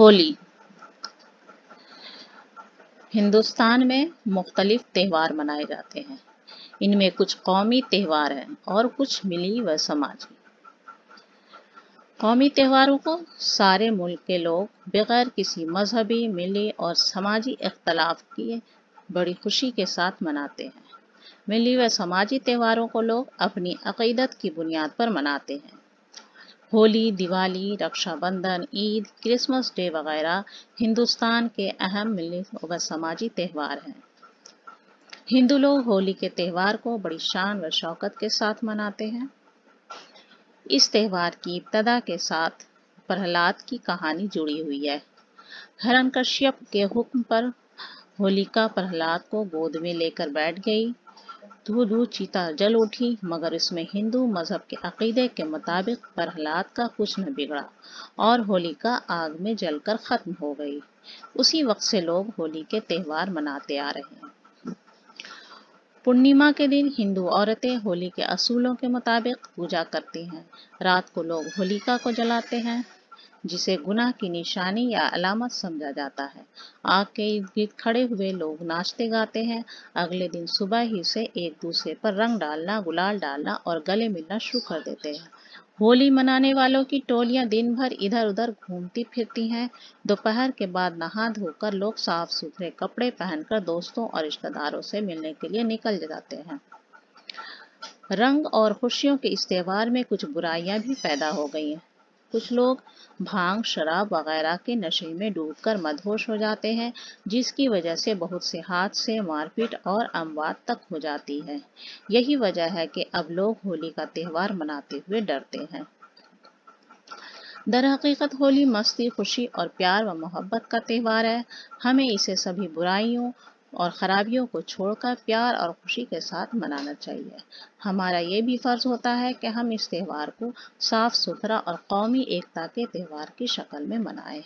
ہولی ہندوستان میں مختلف تہوار منائے جاتے ہیں۔ ان میں کچھ قومی تہوار ہیں اور کچھ ملی و سماجی۔ قومی تہواروں کو سارے ملک کے لوگ بغیر کسی مذہبی، ملی اور سماجی اختلاف کی بڑی خوشی کے ساتھ مناتے ہیں۔ ملی و سماجی تہواروں کو لوگ اپنی عقیدت کی بنیاد پر مناتے ہیں۔ ہولی، دیوالی، رکشا بندھن، عید، کرسمس ڈے وغیرہ ہندوستان کے اہم ملی و سماجی تہوار ہیں۔ ہندو لوگ ہولی کے تہوار کو بڑی شان و شوکت کے ساتھ مناتے ہیں۔ اس تہوار کی ابتدا کے ساتھ پرہلاد کی کہانی جڑی ہوئی ہے۔ ہرنکشیپ کے حکم پر ہولیکا پرہلاد کو گود میں لے کر بیٹھ گئی۔ دھو چیتا جل اٹھی، مگر اس میں ہندو مذہب کے عقیدے کے مطابق پرہلاد کا کچھ نہ بگڑا اور ہولیکا آگ میں جل کر ختم ہو گئی۔ اسی وقت سے لوگ ہولی کے تہوار مناتے آ رہے ہیں۔ پورنیما کے دن ہندو عورتیں ہولی کے اصولوں کے مطابق پوجا کرتی ہیں۔ رات کو لوگ ہولیکا کو جلاتے ہیں، جسے گناہ کی نشانی یا علامت سمجھا جاتا ہے۔ آگ کے ارد گرد کھڑے ہوئے لوگ ناچتے گاتے ہیں۔ اگلے دن صبح ہی سے ایک دوسرے پر رنگ ڈالنا، گلال ڈالنا اور گلے ملنا شروع کر دیتے ہیں۔ ہولی منانے والوں کی ٹولیاں دن بھر ادھر ادھر گھومتی پھرتی ہیں۔ دوپہر کے بعد نہا دھو کر لوگ صاف ستھرے کپڑے پہن کر دوستوں اور رشتہ داروں سے ملنے کے لیے نکل جاتے ہیں۔ رنگ اور خوشیوں کے اس تہوار میں کچھ برائیاں بھی پیدا ہو گئی ہیں۔ کچھ لوگ بھانگ، شراب وغیرہ کے نشے میں ڈوب کر مدہوش ہو جاتے ہیں، جس کی وجہ سے بہت سے حادثے، مار پیٹ اور اموات تک ہو جاتی ہے۔ یہی وجہ ہے کہ اب لوگ ہولی کا تہوار مناتے ہوئے ڈرتے ہیں۔ در حقیقت ہولی مستی، خوشی اور پیار و محبت کا تہوار ہے۔ ہمیں اسے سبھی برائیوں اور خرابیوں کو چھوڑ کر پیار اور خوشی کے ساتھ منانا چاہیے۔ ہمارا یہ بھی فرض ہوتا ہے کہ ہم اس تہوار کو صاف ستھرا اور قومی ایکتا کے تہوار کی شکل میں منائیں۔